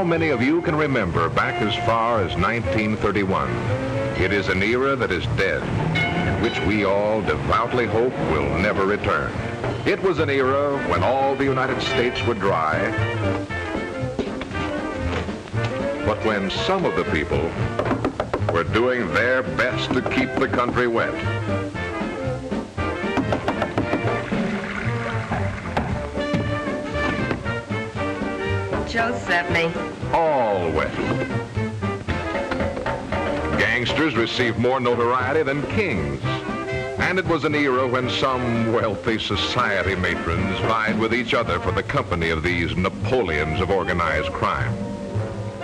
many of you can remember back as far as 1931? It is an era that is dead, which we all devoutly hope will never return. It was an era when all the United States were dry, but when some of the people were doing their best to keep the country wet. Joe sent me. All wet. Gangsters received more notoriety than kings. And it was an era when some wealthy society matrons vied with each other for the company of these Napoleons of organized crime.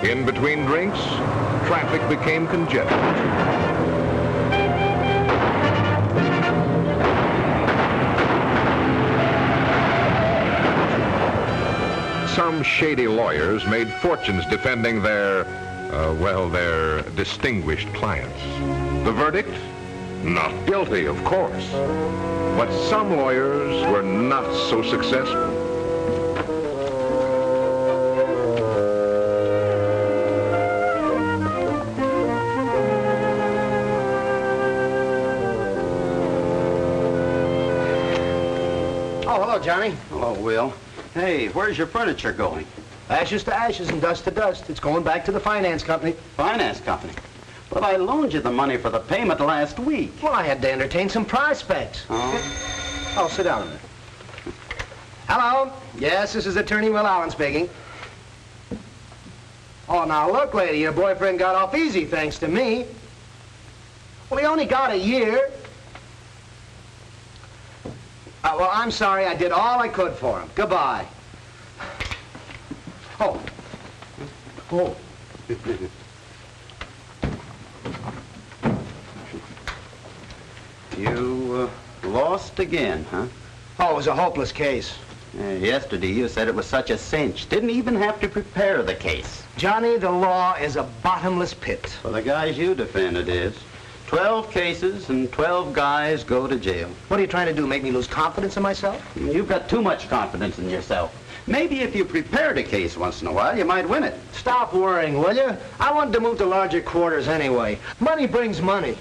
In between drinks, traffic became congested. Some shady lawyers made fortunes defending their distinguished clients. The verdict? Not guilty, of course. But some lawyers were not so successful. Oh, hello, Johnny. Hello, Will. Hey, where's your furniture going? Ashes to ashes and dust to dust. It's going back to the finance company. Finance company? But I loaned you the money for the payment last week. Well, I had to entertain some prospects. Oh, sit down a minute. Hello? Yes, this is Attorney Will Allen speaking. Oh, now look, lady, your boyfriend got off easy thanks to me. Well, he only got a year. Well, I'm sorry. I did all I could for him. Goodbye. Oh. Oh. You lost again, huh? Oh, it was a hopeless case. Yesterday you said it was such a cinch. Didn't even have to prepare the case. Johnny, the law is a bottomless pit. For the guys you defend, it is. 12 cases and 12 guys go to jail. What are you trying to do, make me lose confidence in myself? You've got too much confidence in yourself. Maybe if you prepared a case once in a while, you might win it. Stop worrying, will you? I wanted to move to larger quarters anyway. Money brings money.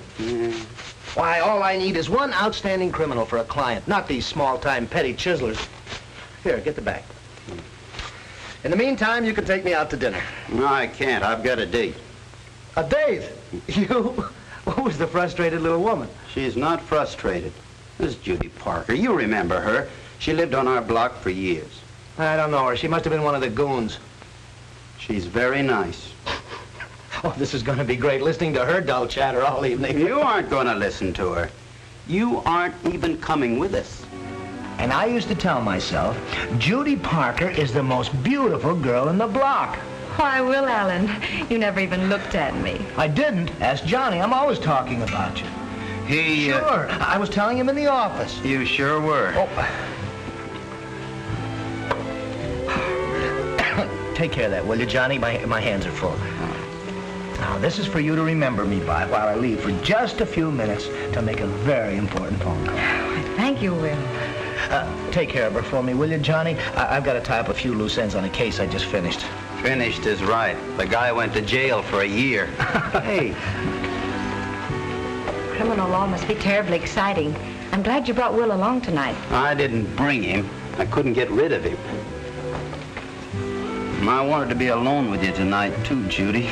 Why, all I need is one outstanding criminal for a client, not these small-time petty chiselers. Here, get the bag. In the meantime, you can take me out to dinner. No, I can't. I've got a date. A date? You? Who's the frustrated little woman? She's not frustrated. This is Judy Parker. You remember her. She lived on our block for years. I don't know her. She must have been one of the goons. She's very nice. Oh, this is going to be great, listening to her dull chatter all evening. You aren't going to listen to her. You aren't even coming with us. And I used to tell myself, Judy Parker is the most beautiful girl in the block. Why, Will Allen, you never even looked at me. I didn't. Ask Johnny. I'm always talking about you. He... Sure. I was telling him in the office. You sure were. Oh. Take care of that, will you, Johnny? My hands are full. Now, this is for you to remember me by while I leave for just a few minutes to make a very important phone call. Thank you, Will. Take care of her for me, will you, Johnny? I've got to tie up a few loose ends on a case I just finished. Finished is right. The guy went to jail for a year. Hey. Criminal law must be terribly exciting. I'm glad you brought Will along tonight. I didn't bring him. I couldn't get rid of him. I wanted to be alone with you tonight, too, Judy.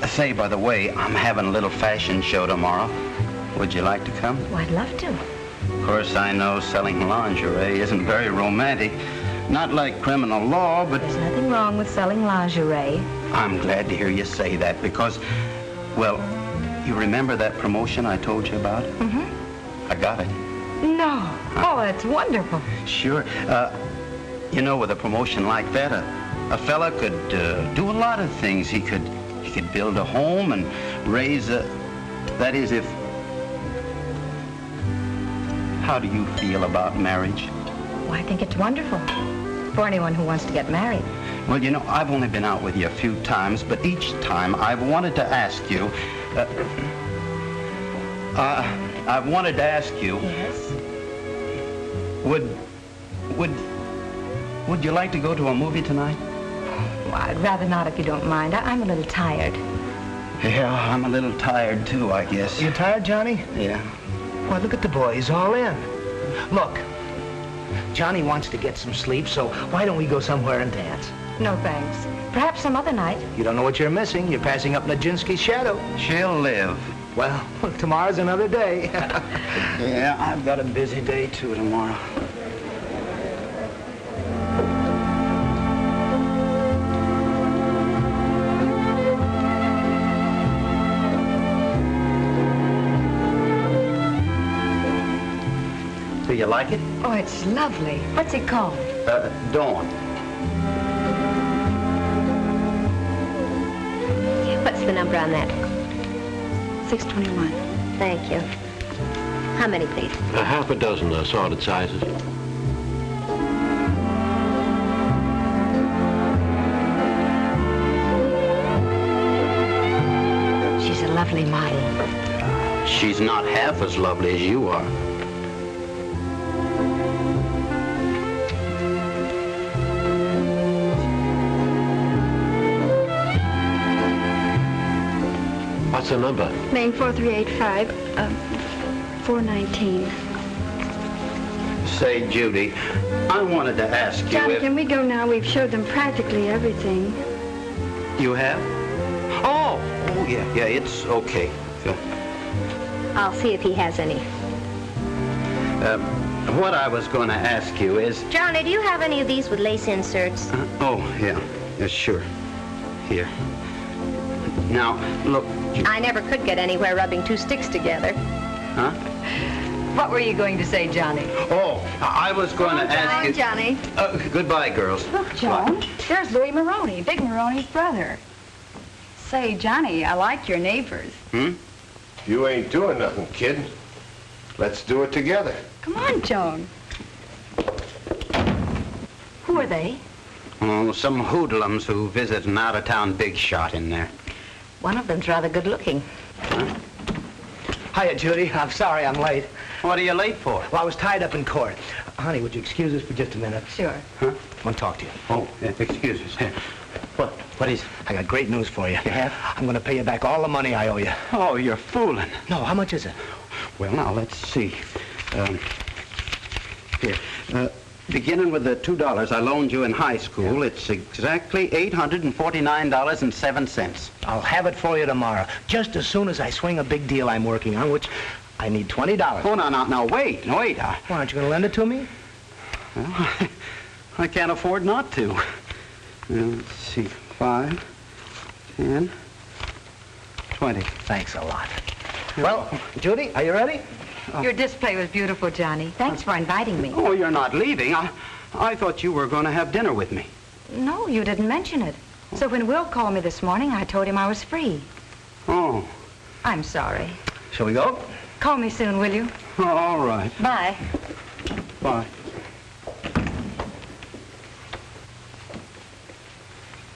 Say, by the way, I'm having a little fashion show tomorrow. Would you like to come? Oh, I'd love to. Of course, I know selling lingerie isn't very romantic. Not like criminal law, but... There's nothing wrong with selling lingerie. I'm glad to hear you say that because, well, you remember that promotion I told you about? Mm-hmm. I got it. No. Oh, that's wonderful. Sure. You know, with a promotion like that, a fella could do a lot of things. He could build a home and raise a... That is, if... How do you feel about marriage? Well, I think it's wonderful for anyone who wants to get married. Well, you know, I've only been out with you a few times, but each time I've wanted to ask you... I've wanted to ask you... Yes? Would you like to go to a movie tonight? I'd rather not if you don't mind. I'm a little tired. Yeah, I'm a little tired too, I guess. You tired, Johnny? Yeah. Well, look at the boy. He's all in. Look, Johnny wants to get some sleep, so why don't we go somewhere and dance? No, thanks. Perhaps some other night. You don't know what you're missing. You're passing up Nijinsky's shadow. She'll live. Well, tomorrow's another day. Yeah, I've got a busy day too tomorrow. Do you like it? Oh, it's lovely. What's it called? Dawn. What's the number on that? 621. Thank you. How many, please? A half a dozen assorted sizes. She's a lovely model. She's not half as lovely as you are. What's the number? Main 4385, 419. Say, Judy, I wanted to ask you Johnny, if... can we go now? We've showed them practically everything. You have? Oh, yeah, it's okay. I'll see if he has any. What I was going to ask you is... Johnny, do you have any of these with lace inserts? Yeah, sure. Here. Now, look... I never could get anywhere rubbing two sticks together. Huh? What were you going to say, Johnny? Oh, I was going to ask you... Johnny. Goodbye, girls. Look, Joan, there's Louis Maroney, Big Maroney's brother. Say, Johnny, I like your neighbors. You ain't doing nothing, kid. Let's do it together. Come on, Joan. Who are they? Oh, some hoodlums who visit an out-of-town big shot in there. One of them's rather good looking. Hiya, Judy. I'm sorry I'm late. What are you late for? Well, I was tied up in court. Honey, would you excuse us for just a minute? Sure. I want to talk to you. Oh, excuse us. What is... I got great news for you. You have? I'm going to pay you back all the money I owe you. Oh, you're fooling. No, how much is it? Well, now, let's see. Here. Beginning with the $2 I loaned you in high school, it's exactly $849.07. I'll have it for you tomorrow, just as soon as I swing a big deal I'm working on, which I need $20. Oh, now, wait. Why, aren't you going to lend it to me? Well, I can't afford not to. Let's see, 5, 10, 20. Thanks a lot. Well, Judy, are you ready? Your display was beautiful, Johnny. Thanks for inviting me. Oh, you're not leaving. I thought you were going to have dinner with me. No, you didn't mention it. So when Will called me this morning, I told him I was free. Oh. I'm sorry. Shall we go? Call me soon, will you? Oh, all right. Bye. Bye.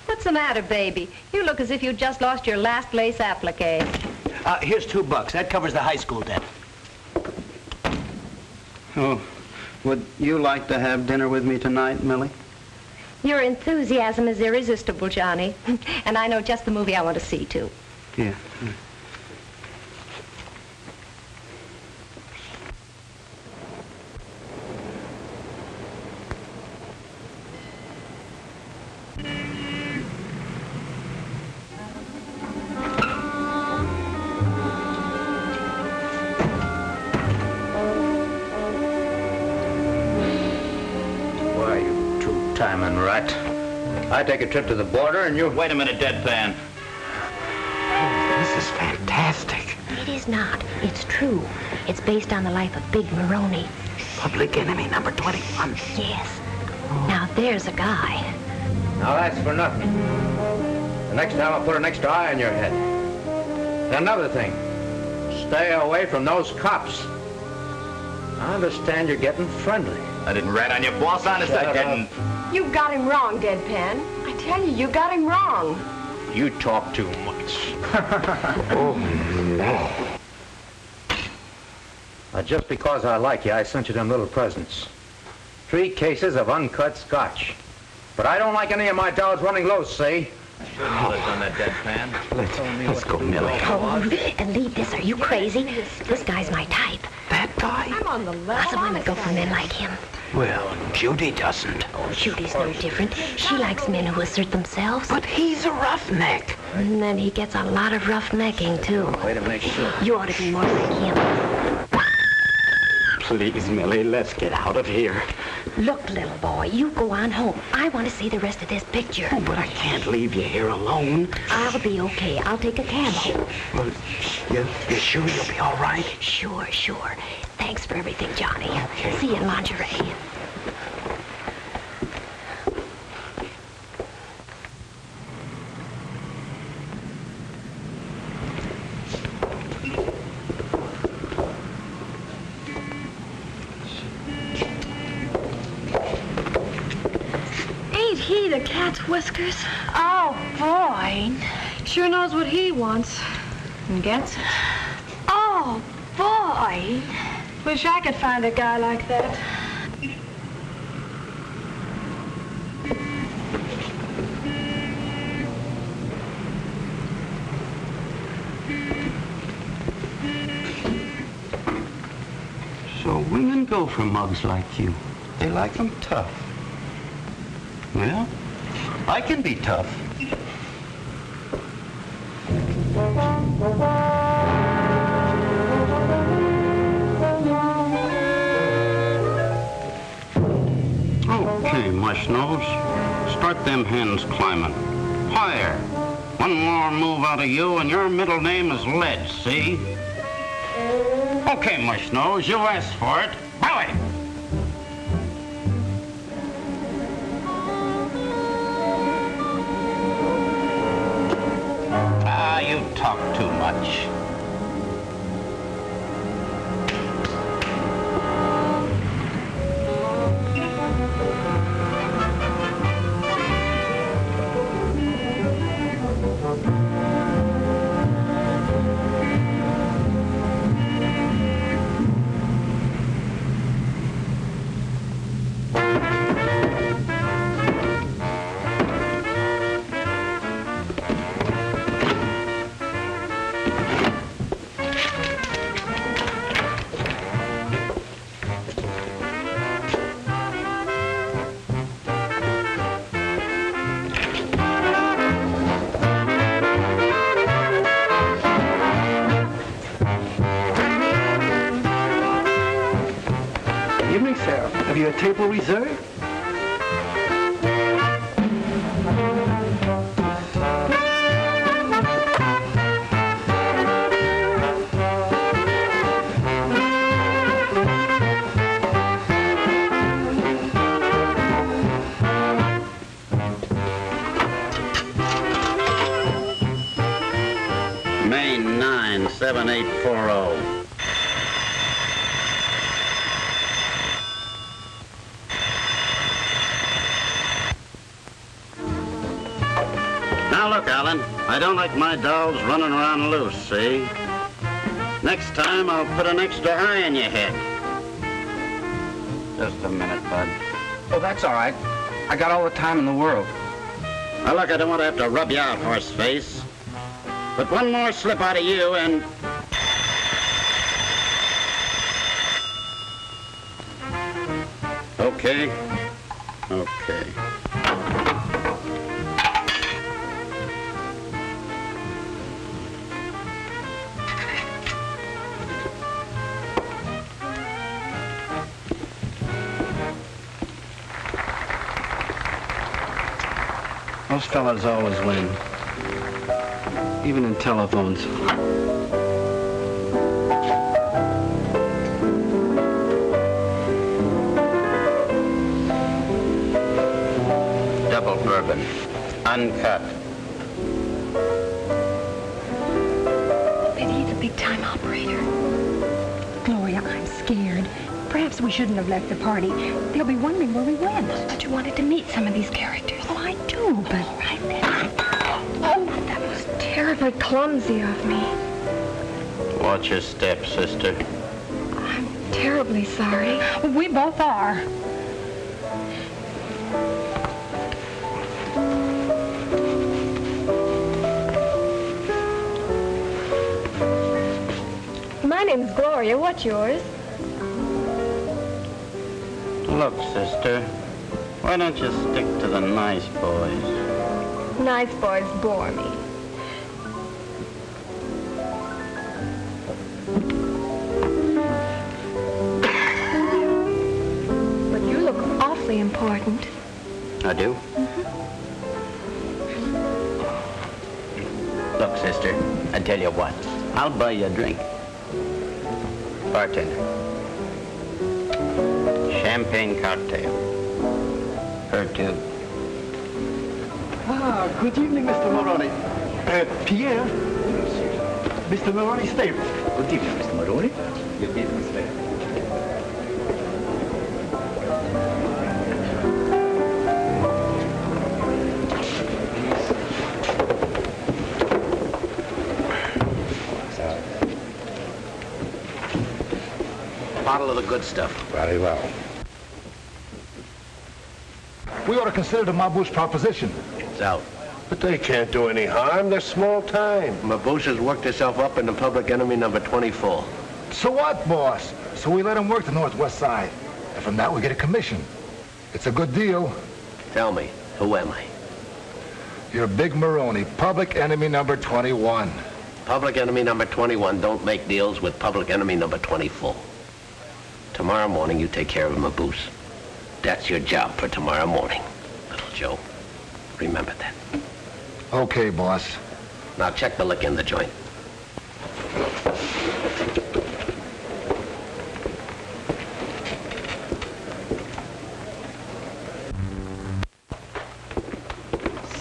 What's the matter, baby? You look as if you just lost your last lace applique. Here's $2. That covers the high school debt. Oh, would you like to have dinner with me tonight, Millie? Your enthusiasm is irresistible, Johnny. And I know just the movie I want to see, too. Yeah. Timing rat. I take a trip to the border and you... Wait a minute, deadpan. This is fantastic. It is not. It's true. It's based on the life of Big Maroney. Public enemy number 21. Yes. Now, there's a guy. Now that's for nothing. The next time I'll put an extra eye on your head. And another thing. Stay away from those cops. I understand you're getting friendly. I didn't rat on your boss, honest, I didn't. You got him wrong, Deadpan. I tell you, you got him wrong. You talk too much. Oh, no. Just because I like you, I sent you them little presents. 3 cases of uncut scotch. But I don't like any of my dolls running loose, see? Let's go, Millie. Oh, and leave this. Are you crazy? This guy's my type. That guy? Lots of women go for men like him. Well, Judy doesn't. Oh, Judy's no different. She likes men who assert themselves. But he's a roughneck. And then he gets a lot of roughnecking, too. Way to make sure. You ought to be more like him. Please, Millie, let's get out of here. Look, little boy, you go on home. I want to see the rest of this picture. Oh, but I can't leave you here alone. I'll be okay. I'll take a cab home. Well, you sure you'll be all right? Sure. Thanks for everything, Johnny. Okay. See you in lingerie. Ain't he the cat's whiskers? Oh, boy. Sure knows what he wants. And gets it. Oh, boy. Wish I could find a guy like that. So women go for mugs like you. They like them tough. Well, I can be tough. Okay, mush nose. Start them hens climbing. Higher. One more move out of you and your middle name is Lead, see? Okay, mush nose, you asked for it. Bowie! Ah, you talk too much. Evening, sir. Have you a table reserved? Main 97840. Now look, Alan, I don't like my dolls running around loose, see? Next time I'll put an extra eye in your head. Just a minute, bud. Oh, that's all right. I got all the time in the world. Now look, I don't want to have to rub you out, horse face. But one more slip out of you and... Okay. Okay. Those fellas always win. Even in telephones. Double bourbon. Uncut. Maybe he's a big-time operator. Gloria, I'm scared. Perhaps we shouldn't have left the party. They'll be wondering where we went. But you wanted to meet some of these characters. Oh, I do, but... All right, then. Oh, that was Terribly clumsy of me. Watch your step, sister. I'm terribly sorry. We both are. name's Gloria. What's yours? Look, sister, why don't you stick to the nice boys? Nice boys bore me. But you look awfully important. I do? Look, sister, I tell you what. I'll buy you a drink. Bartender. Champagne cocktail. Her too. Ah, good evening, Mr. Moroni. Pierre. Mr. Moroni's favorite. Good evening, Mr. Moroni. Good evening, sir. Bottle of the good stuff. Very well. We ought to consider the Mabouche proposition. It's out. But they can't do any harm. They're small time. Mabouche has worked herself up into public enemy number 24. So what, boss? So we let him work the Northwest Side. And from that, we get a commission. It's a good deal. Tell me, who am I? You're Big Maroney, public enemy number 21. Public enemy number 21 don't make deals with public enemy number 24. Tomorrow morning, you take care of Mabouche. That's your job for tomorrow morning, little Joe. Remember that. Okay, boss. Now check the lick in the joint.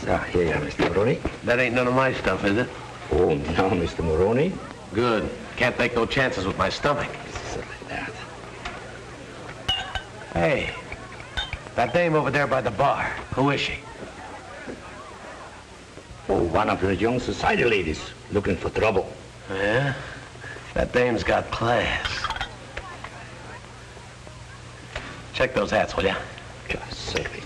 So, here you are, Mr. Moroni. That ain't none of my stuff, is it? Oh, no, Mr. Moroni. Good. Can't take no chances with my stomach. Something like that. Hey, that dame over there by the bar, who is she? Oh, one of your young society ladies looking for trouble. Yeah? That dame's got class. Check those hats, will ya? Yeah, certainly.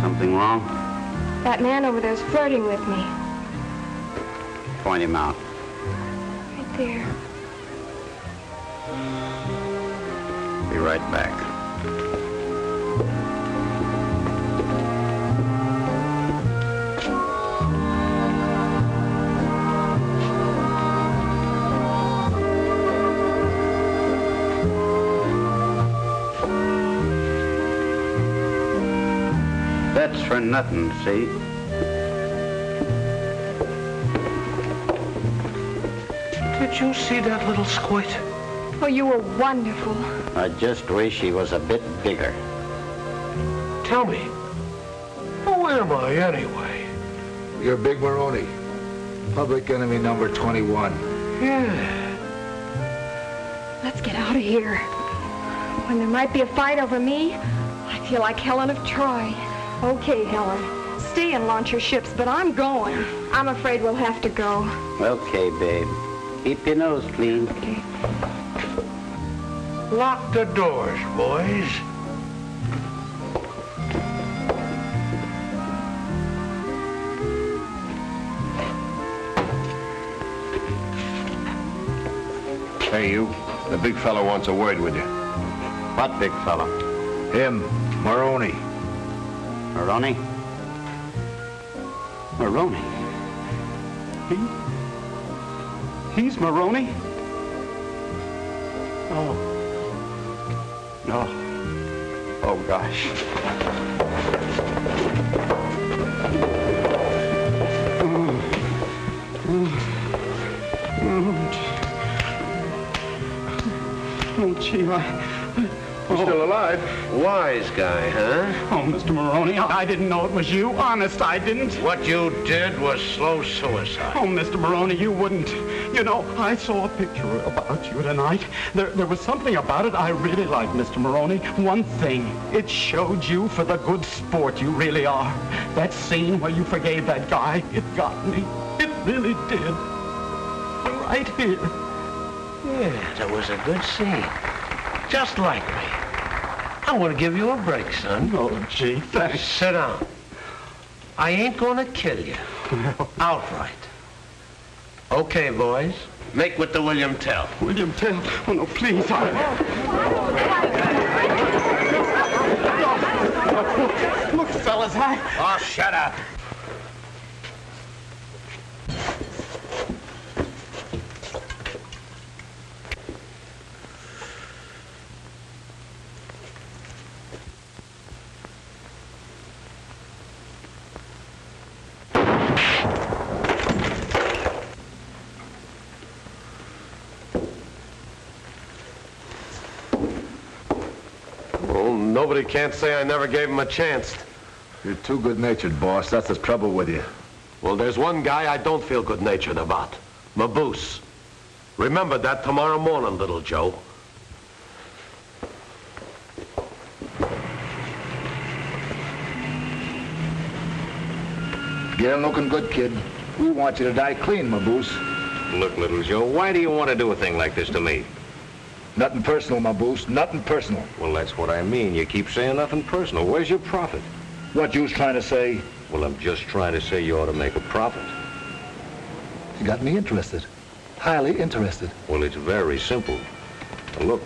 Something wrong? That man over there's flirting with me. Point him out. Right there. Be right back. That's for nothing, see? Did you see that little squid? Oh, you were wonderful. I just wish he was a bit bigger. Tell me, who am I anyway? You're Big Maroney, public enemy number 21. Yeah. Let's get out of here. When there might be a fight over me, I feel like Helen of Troy. Okay, Helen. Stay and launch your ships, but I'm going. I'm afraid we'll have to go. Okay, babe. Keep your nose clean. Okay. Lock the doors, boys. Hey, you. The big fella wants a word with you. What big fella? Him, Maroney. Maroney? Maroney? He's Maroney? Oh. Oh. Oh, gosh. Oh, gee, He's still alive. Wise guy, huh? Oh, Mr. Maroney, I didn't know it was you. Honest, I didn't. What you did was slow suicide. Oh, Mr. Maroney, you wouldn't. You know, I saw a picture about you tonight. There was something about it I really liked, Mr. Maroney. One thing, it showed you for the good sport you really are. That scene where you forgave that guy, it got me. It really did. Right here. Yeah, that was a good scene. Just like me. I want to give you a break, son. Oh, gee, thanks. Sit down. I ain't gonna kill you. Outright. Okay, boys. Make with the William Tell. William Tell. Oh, no, please. Look, fellas, Oh, shut up. Well, nobody can't say I never gave him a chance. You're too good-natured, boss. That's the trouble with you. Well, there's one guy I don't feel good-natured about. Maboose. Remember that tomorrow morning, little Joe. Get him looking good, kid. We want you to die clean, Maboose. Look, little Joe, why do you want to do a thing like this to me? Nothing personal, Maboose. Nothing personal. Well, that's what I mean. You keep saying nothing personal. Where's your profit? What you was trying to say? Well, I'm just trying to say you ought to make a profit. You got me interested. Highly interested. Well, it's very simple. Now, look,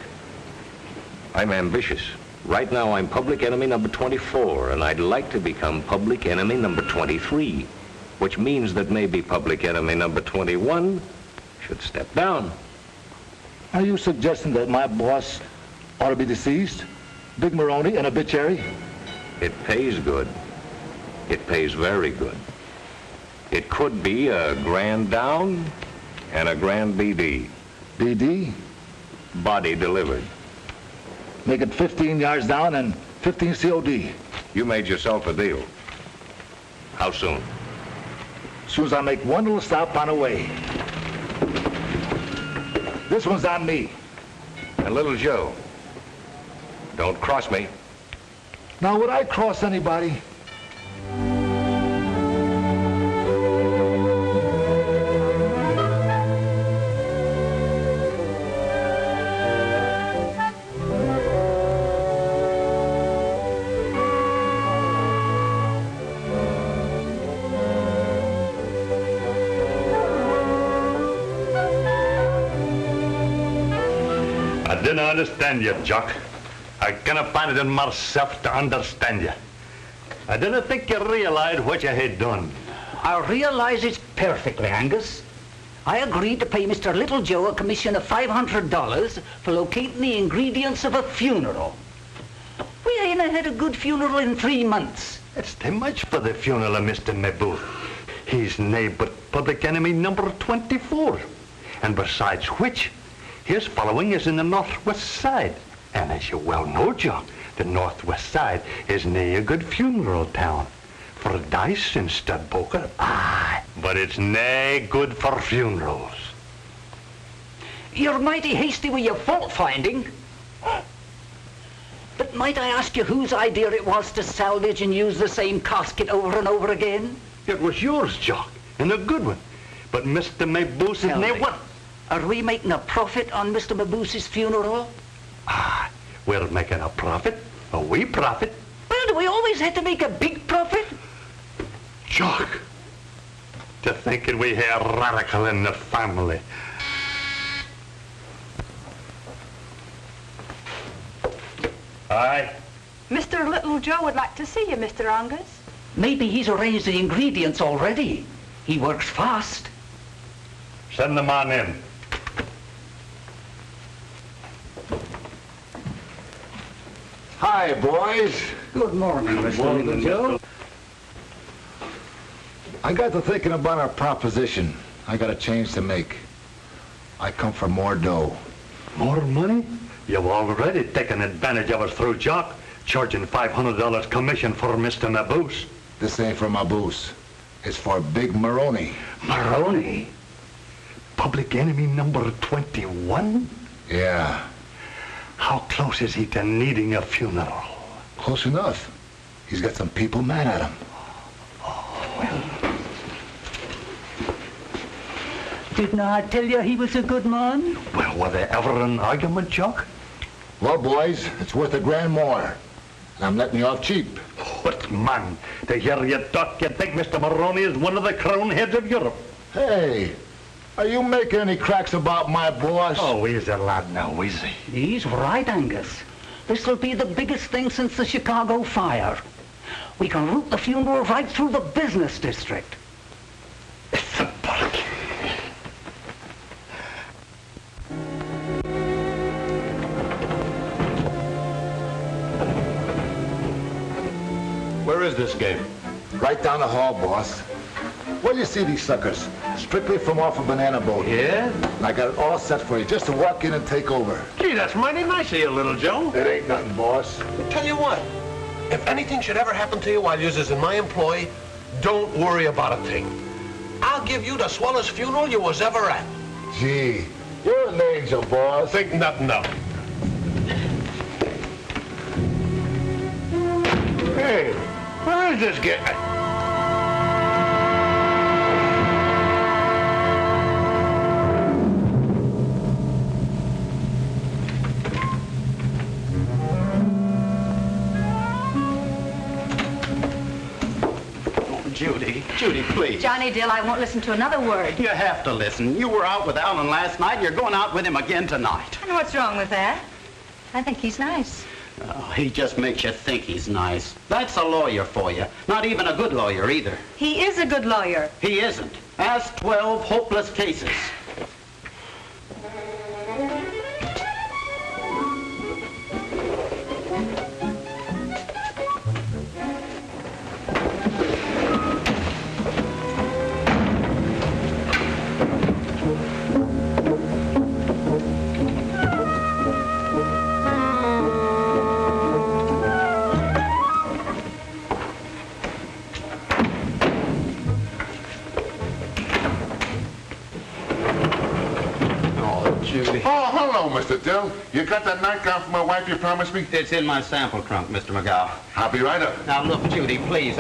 I'm ambitious. Right now, I'm public enemy number 24, and I'd like to become public enemy number 23, which means that maybe public enemy number 21 should step down. Are you suggesting that my boss ought to be deceased? Big Maroney, an obituary? It pays good. It pays very good. It could be a grand down and a grand BD. BD? Body delivered. Make it 15 yards down and 15 COD. You made yourself a deal. How soon? As soon as I make one little stop on the way. This one's on me. And little Joe, don't cross me. Now, would I cross anybody? I didn't understand you, Jock. I cannot find it in myself to understand you. I didn't think you realized what you had done. I realize it perfectly, Angus. I agreed to pay Mr. Little Joe a commission of $500 for locating the ingredients of a funeral. We ain't had a good funeral in 3 months. It's too much for the funeral of Mr. Maboose. He's nae but public enemy number 24. And besides which, his following is in the northwest side. And as you well know, John, the northwest side is nae a good funeral town. For dice and stud poker, aye. But it's nae good for funerals. You're mighty hasty with your fault-finding. But might I ask you whose idea it was to salvage and use the same casket over and over again? It was yours, Jock, and a good one. But Mr. Maboose is nae one. Are we making a profit on Mr. Maboose's funeral? Ah, we're making a profit, a wee profit. Well, do we always have to make a big profit? Jock, to thinking we have a radical in the family. Aye. Mr. Little Joe would like to see you, Mr. Angus. Maybe he's arranged the ingredients already. He works fast. Send them on in. Hi, boys. Good morning, Mr. Little Joe. I got to thinking about our proposition. I got a change to make. I come for more dough. More money? You've already taken advantage of us through Jock, charging $500 commission for Mr. Maboose. This ain't for Maboose. It's for Big Maroney. Maroney? Public enemy number 21? Yeah. How close is he to needing a funeral? Close enough. He's got some people mad at him. Didn't I tell you he was a good man? Well, were there ever an argument, Jock? Well, boys, it's worth $1,000 more. And I'm letting you off cheap. What, man? To hear you talk, you think Mr. Maroney is one of the crown heads of Europe? Hey, are you making any cracks about my boss? Oh, he's a lad now, is he? He's right, Angus. This'll be the biggest thing since the Chicago fire. We can route the funeral right through the business district. It's a bargain. Where is this game? Right down the hall, boss. Where do you see these suckers? Strictly from off a banana boat. Yeah? And I got it all set for you, just to walk in and take over. Gee, that's mighty nice of you, little Joe. It ain't nothing, boss. Tell you what, if anything should ever happen to you while you're in my employ, don't worry about a thing. I'll give you the swellest funeral you was ever at. Gee, you're an angel, boss. Think nothing of it. Hey, where is this guy? Judy, please. Johnny Dill, I won't listen to another word. You have to listen. You were out with Alan last night, and you're going out with him again tonight. And what's wrong with that? I think he's nice. Oh, he just makes you think he's nice. That's a lawyer for you. Not even a good lawyer, either. He is a good lawyer. He isn't. Ask 12 hopeless cases. Oh, hello, Mr. Dill. You got that nightgown for my wife you promised me? It's in my sample trunk, Mr. McGow. I'll be right up. Now, look, Judy, please,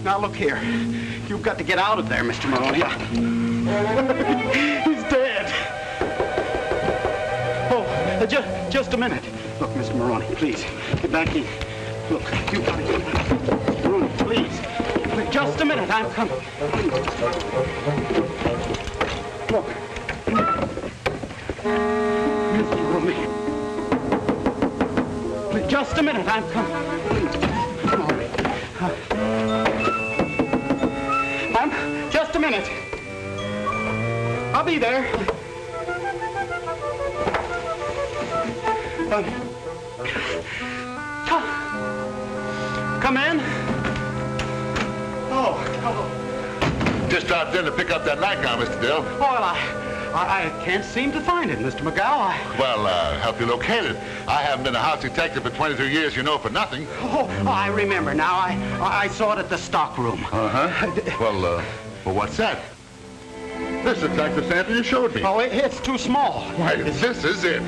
Now, look here. You've got to get out of there, Mr. Maroney. He's dead. Oh, just a minute. Look, Mr. Maroney, please, get back in. Look, you've got to get out. Maroney, please. Just a minute, I'm coming. Look. Mr. Maroney. Just a minute, I'm coming. Just a minute. I'll be there. Come in. Oh, hello. Just stopped in to pick up that nightgown, Mr. Dill. Well, I can't seem to find it, Mr. McGow. Well, help you locate it. I haven't been a house detective for 22 years, you know, for nothing. Oh, I remember now. I saw it at the stock room. Uh-huh. Well, what's that? This looks like the sample you showed me. Oh, it's too small. Why, this is it.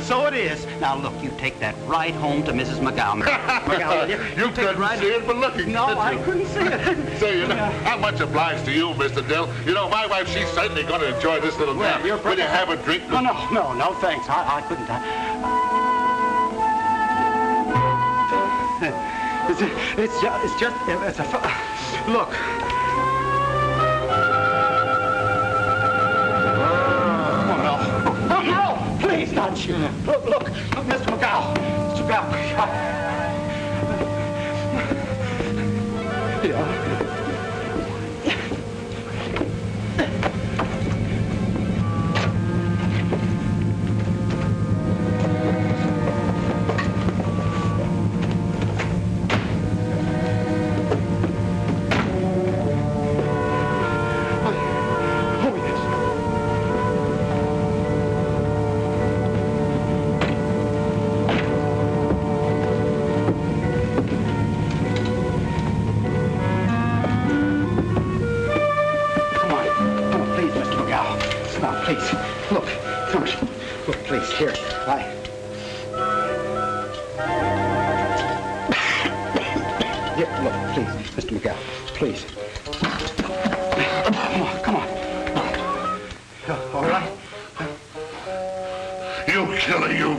So it is. Now, look, you take that right home to Mrs. McGow. McGow, you couldn't see it for looking. No, I couldn't see it. Say, you know, I'm much obliged to you, Mr. Dill. You know, my wife, she's certainly going to enjoy this little nap. Will you have a drink? No, thanks. I couldn't. It's a... Look. Please, not you. Look, Mr. McGow. Mr. McGow. Yeah. please. Look, come on. Look, please, here. Here, look, please, Mr. McGowan, please. Come on. All right? You killer, you.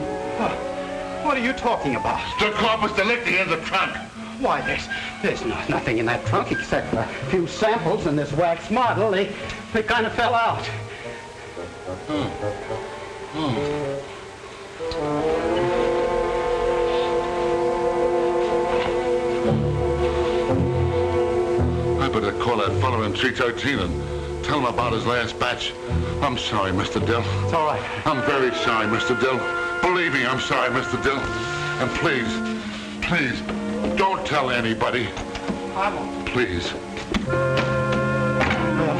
What are you talking about? The corpus delicti in the trunk. Why, there's nothing in that trunk except a few samples and this wax model. They kind of fell out. I better call that fellow in 313 and tell him about his last batch. I'm sorry, Mr. Dill. It's all right. I'm very sorry, Mr. Dill. Believe me, I'm sorry, Mr. Dill. And please, don't tell anybody. I won't. Please. Well,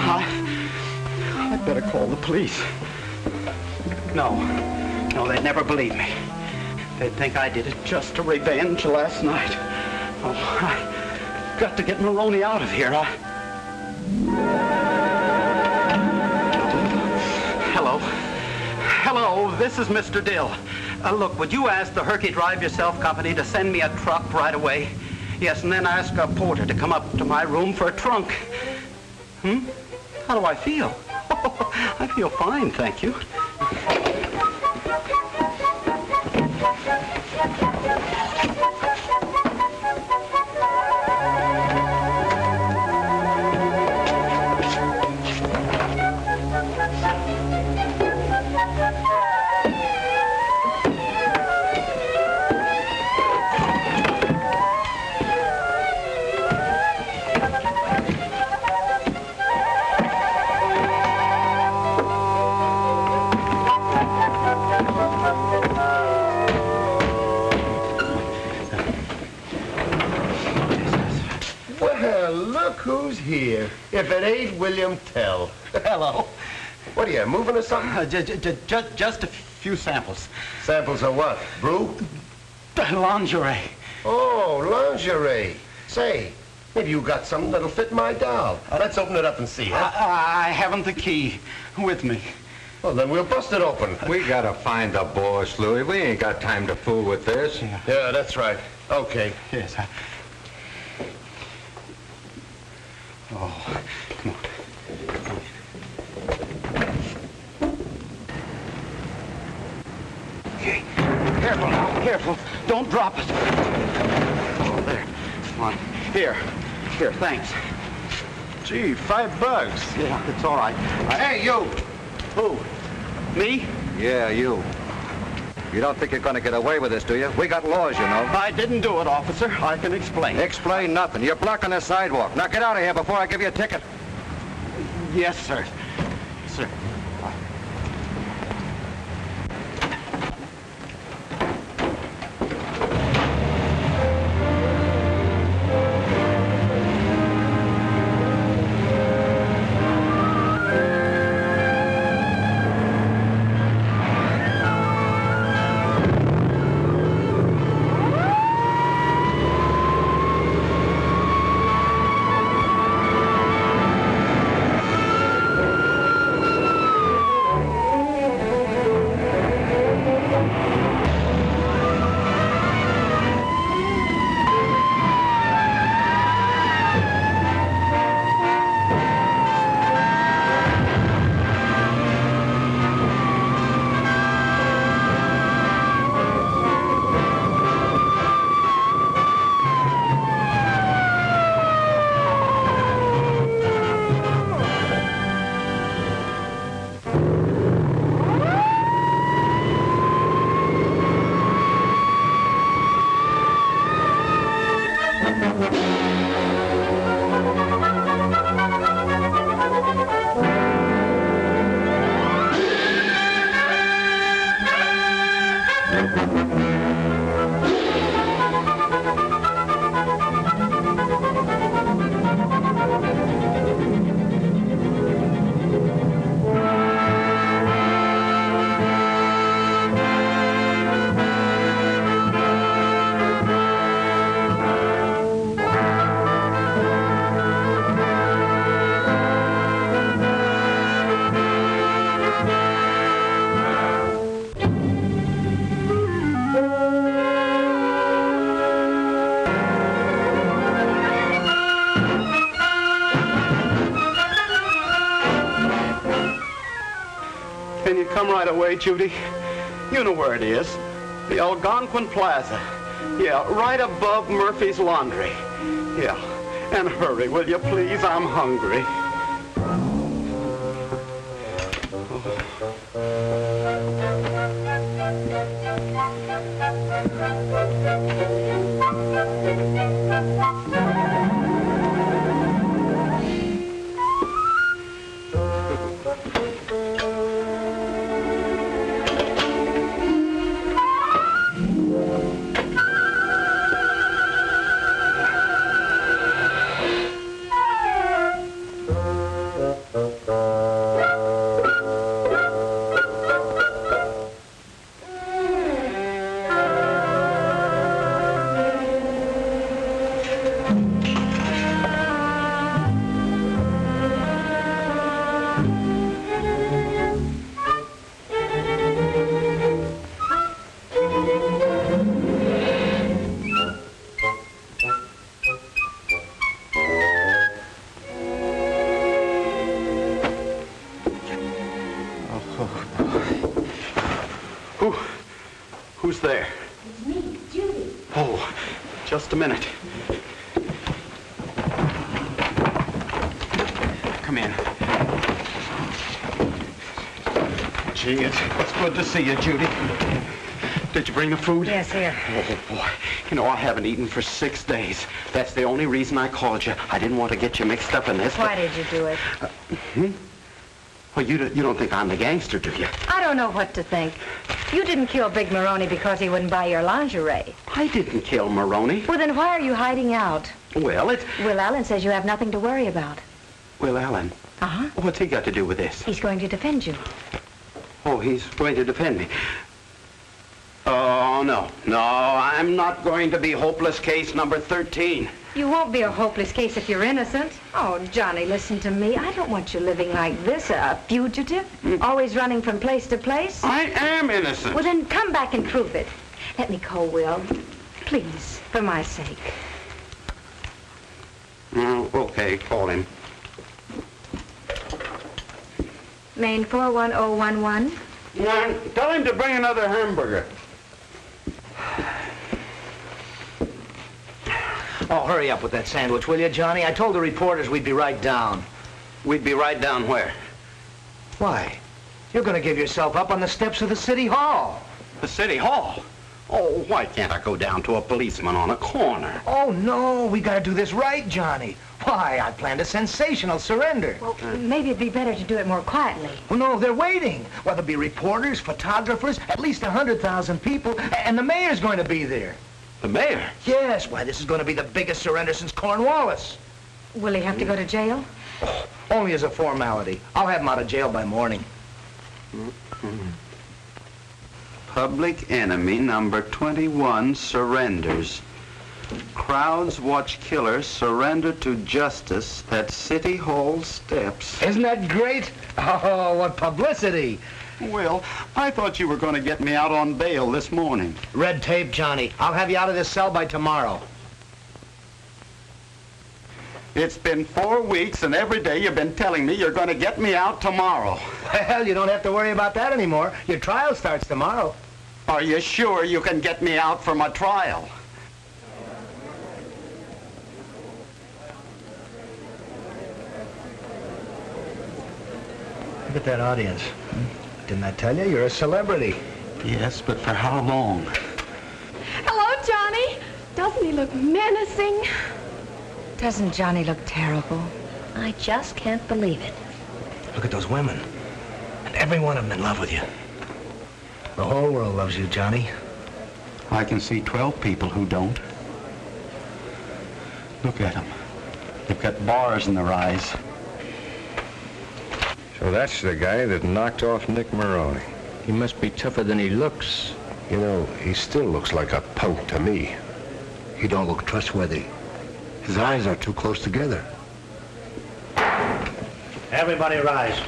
I'd better call the police. No, they'd never believe me. They'd think I did it just to revenge last night. Oh, I got to get Maroney out of here. Hello, this is Mr. Dill. Look, would you ask the Herky Drive Yourself Company to send me a truck right away? Yes, and then ask a porter to come up to my room for a trunk. How do I feel? I feel fine, thank you. Who's here? If it ain't William Tell. Hello. What are you, moving or something? Just a few samples. Samples of what? Brew? Lingerie. Oh, lingerie. Say, maybe you got something that'll fit my doll. Let's open it up and see, huh? I haven't the key with me. Well, then we'll bust it open. We gotta find the boss, Louis. We ain't got time to fool with this. Yeah, that's right. Okay. Yes, Oh, come on. Okay, careful now, careful. Don't drop it. Oh, there. Come on. Here, thanks. Gee, $5. Yeah, it's all right. Hey, you! Who? Me? Yeah, you. You don't think you're gonna get away with this, do you? We got laws, you know. I didn't do it, officer. I can explain. Explain nothing. You're blocking the sidewalk. Now get out of here before I give you a ticket. Yes, sir. Sir. And you come right away, Judy. You know where it is. The Algonquin Plaza. Yeah, right above Murphy's Laundry. Yeah. And hurry, will you please? I'm hungry. Who's there? It's me, Judy. Oh, just a minute. Come in. Gee, it's good to see you, Judy. Did you bring the food? Yes, here. Oh, boy. You know, I haven't eaten for 6 days. That's the only reason I called you. I didn't want to get you mixed up in this. Why did you do it? Well, you don't think I'm the gangster, do you? I don't know what to think. You didn't kill Big Maroney because he wouldn't buy your lingerie. I didn't kill Maroney. Well, then why are you hiding out? Well, Will Allen says you have nothing to worry about. Will Allen? Uh-huh. What's he got to do with this? He's going to defend you. Oh, he's going to defend me. Oh, no. No, I'm not going to be hopeless case number 13. You won't be a hopeless case if you're innocent. Oh, Johnny, listen to me. I don't want you living like this, a fugitive, always running from place to place. I am innocent. Well, then come back and prove it. Let me call Will. Please, for my sake. Okay, call him. Main 41011. Tell him to bring another hamburger. Oh, hurry up with that sandwich, will you, Johnny? I told the reporters we'd be right down. We'd be right down where? Why? You're going to give yourself up on the steps of the city hall. The city hall? Oh, why can't I go down to a policeman on a corner? Oh, no, we got to do this right, Johnny. Why, I planned a sensational surrender. Well, maybe it'd be better to do it more quietly. Oh, no, they're waiting. Well, there'll be reporters, photographers, at least 100,000 people, and the mayor's going to be there. The mayor? Yes, why, this is going to be the biggest surrender since Cornwallis. Will he have to go to jail? Oh, only as a formality. I'll have him out of jail by morning. Public enemy number 21 surrenders. Crowds watch killer surrender to justice at City Hall steps. Isn't that great? Oh, what publicity. Well, I thought you were going to get me out on bail this morning. Red tape, Johnny. I'll have you out of this cell by tomorrow. It's been 4 weeks, and every day you've been telling me you're going to get me out tomorrow. Well, you don't have to worry about that anymore. Your trial starts tomorrow. Are you sure you can get me out from a trial? Look at that audience. Didn't I tell you? You're a celebrity. Yes, but for how long? Hello, Johnny. Doesn't he look menacing? Doesn't Johnny look terrible? I just can't believe it. Look at those women. And every one of them in love with you. The whole world loves you, Johnny. I can see 12 people who don't. Look at them. They've got bars in their eyes. So that's the guy that knocked off Nick Maroney. He must be tougher than he looks. You know, he still looks like a punk to me. He don't look trustworthy. His eyes are too close together. Everybody rise.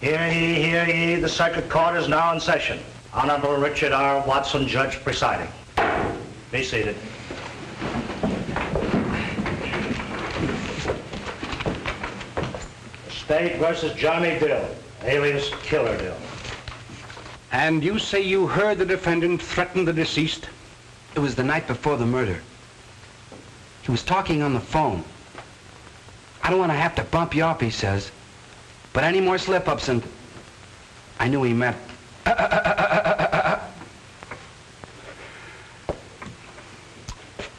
Hear ye, hear ye. The circuit court is now in session. Honorable Richard R. Watson, judge presiding. Be seated. State versus Johnny Dill, alias Killer Dill. And you say you heard the defendant threaten the deceased? It was the night before the murder. He was talking on the phone. I don't want to have to bump you up, he says. But any more slip-ups and... I knew he meant...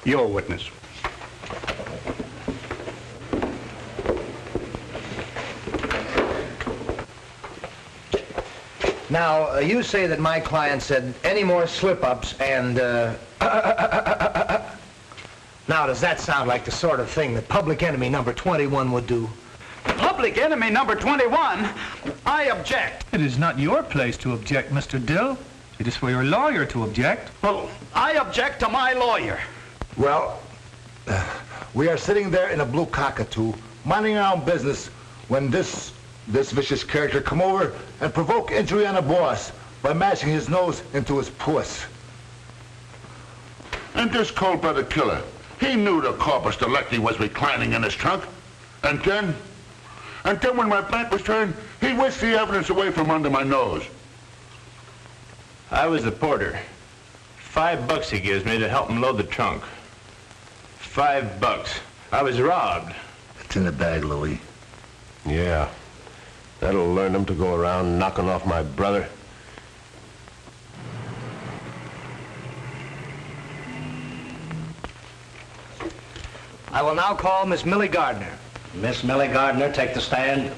You're a witness. Now, you say that my client said any more slip-ups and, Now, does that sound like the sort of thing that public enemy number 21 would do? Public enemy number 21? I object. It is not your place to object, Mr. Dill. It is for your lawyer to object. Well, I object to my lawyer. Well, we are sitting there in a blue cockatoo, minding our own business, when this vicious character come over and provoke injury on the boss by mashing his nose into his puss. And this cold-blooded killer, he knew the corpus delicti was reclining in his trunk. And then when my back was turned, he whisked the evidence away from under my nose. I was the porter. $5 he gives me to help him load the trunk. $5. I was robbed. It's in the bag, Louis. Yeah. That'll learn him to go around knocking off my brother. I will now call Miss Millie Gardner. Miss Millie Gardner, take the stand.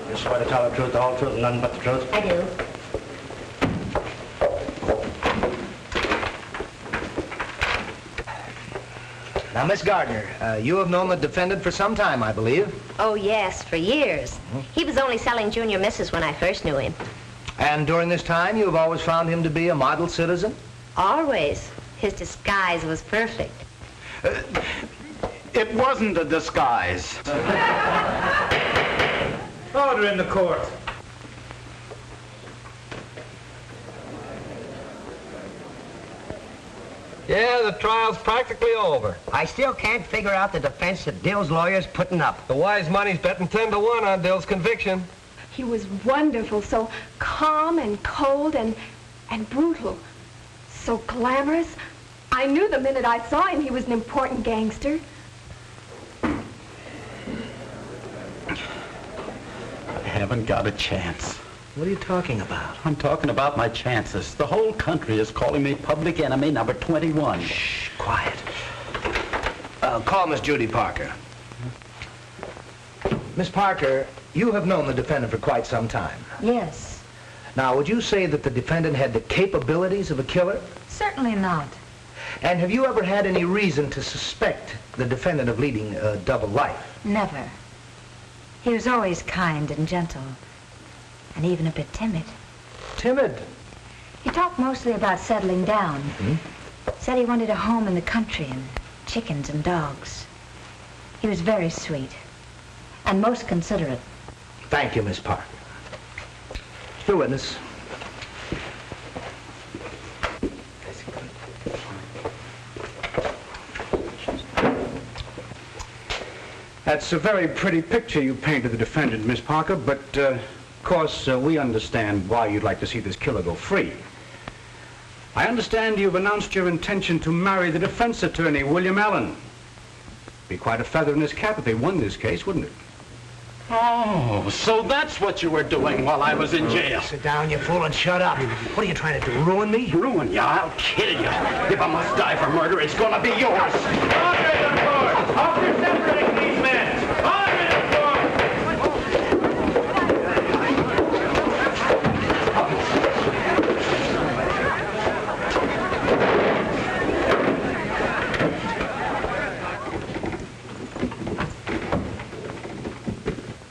You swear to tell the truth, the whole truth, and nothing but the truth? I do. Now, Miss Gardner, you have known the defendant for some time, I believe. Oh, yes, for years. He was only selling junior misses when I first knew him. And during this time, you have always found him to be a model citizen? Always. His disguise was perfect. It wasn't a disguise. Order in the court. Yeah, the trial's practically over. I still can't figure out the defense that Dill's lawyer's putting up. The wise money's betting 10 to 1 on Dill's conviction. He was wonderful, so calm and cold and brutal. So glamorous. I knew the minute I saw him he was an important gangster. I haven't got a chance. What are you talking about? I'm talking about my chances. The whole country is calling me public enemy number 21. Shh, quiet. Call Miss Judy Parker. Miss Parker, you have known the defendant for quite some time. Yes. Now, would you say that the defendant had the capabilities of a killer? Certainly not. And have you ever had any reason to suspect the defendant of leading a double life? Never. He was always kind and gentle, and even a bit timid. Timid? He talked mostly about settling down. Said he wanted a home in the country and chickens and dogs. He was very sweet and most considerate. Thank you, Miss Parker. Your witness. That's a very pretty picture you paint of the defendant, Miss Parker, but, of course, we understand why you'd like to see this killer go free. I understand you've announced your intention to marry the defense attorney, William Allen. Be quite a feather in his cap if they won this case, wouldn't it? Oh, so that's what you were doing while I was in jail. Sit down, you fool, and shut up. What are you trying to do, ruin me? Ruin you? I'll kill you. If I must die for murder, it's gonna be yours. Order in the court! After separating these men! Order in the court!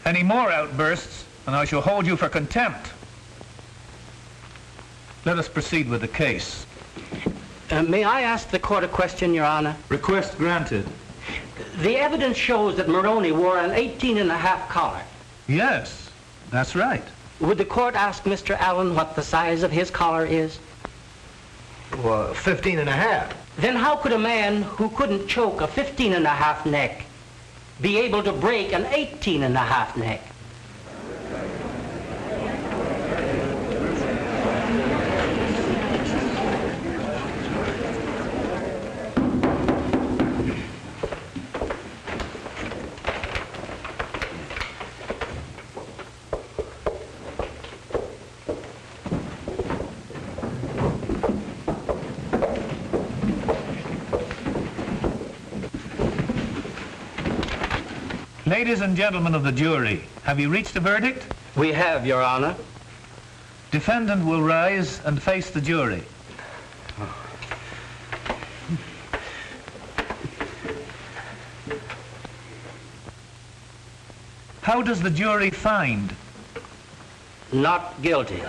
Any more outbursts, and I shall hold you for contempt. Let us proceed with the case. May I ask the court a question, Your Honor? Request granted. The evidence shows that Maroney wore an 18.5 collar. Yes, that's right. Would the court ask Mr. Allen what the size of his collar is? Well, 15.5. Then how could a man who couldn't choke a 15-and-a-half neck be able to break an 18-and-a-half neck? Ladies and gentlemen of the jury, have you reached a verdict? We have, Your Honor. Defendant will rise and face the jury. How does the jury find? Not guilty.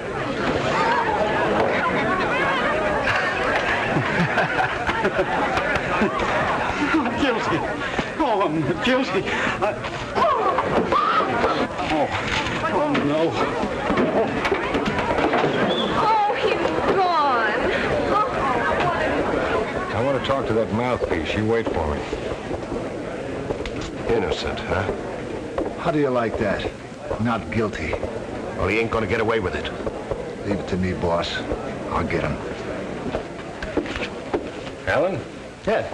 Guilty. Oh, I'm guilty. Oh, no. Oh, he's gone. I want to talk to that mouthpiece. You wait for me. Innocent, huh? How do you like that? Not guilty. Well, he ain't gonna get away with it. Leave it to me, boss. I'll get him. Alan? Yeah.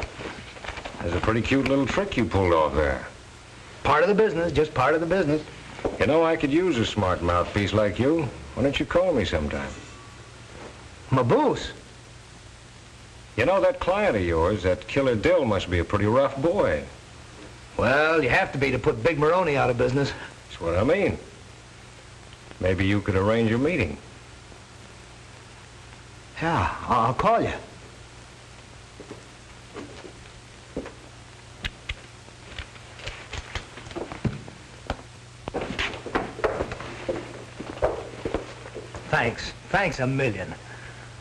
There's a pretty cute little trick you pulled off there. Part of the business, just part of the business. You know, I could use a smart mouthpiece like you. Why don't you call me sometime? Maboose? You know, that client of yours, that killer Dill, must be a pretty rough boy. Well, you have to be to put Big Maroney out of business. That's what I mean. Maybe you could arrange a meeting. Yeah, I'll call you. Thanks. Thanks a million.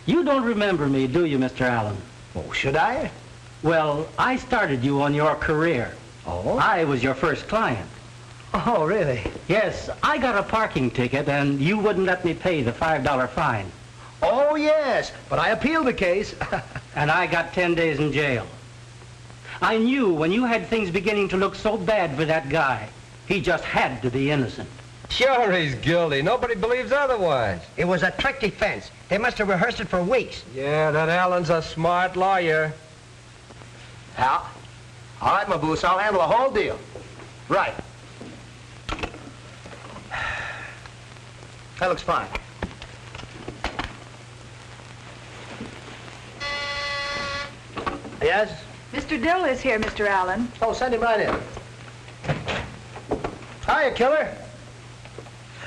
You don't remember me, do you, Mr. Allen? Oh, should I? Well, I started you on your career. Oh? I was your first client. Oh, really? Yes, I got a parking ticket, and you wouldn't let me pay the $5 fine. Oh, yes, but I appealed the case. And I got 10 days in jail. I knew when you had things beginning to look so bad for that guy, he just had to be innocent. Sure he's guilty. Nobody believes otherwise. It was a trick defense. They must have rehearsed it for weeks. Yeah, that Allen's a smart lawyer. Al? All right, Maboose, I'll handle the whole deal. Right. That looks fine. Yes? Mr. Dill is here, Mr. Allen. Oh, send him right in. Hiya, killer.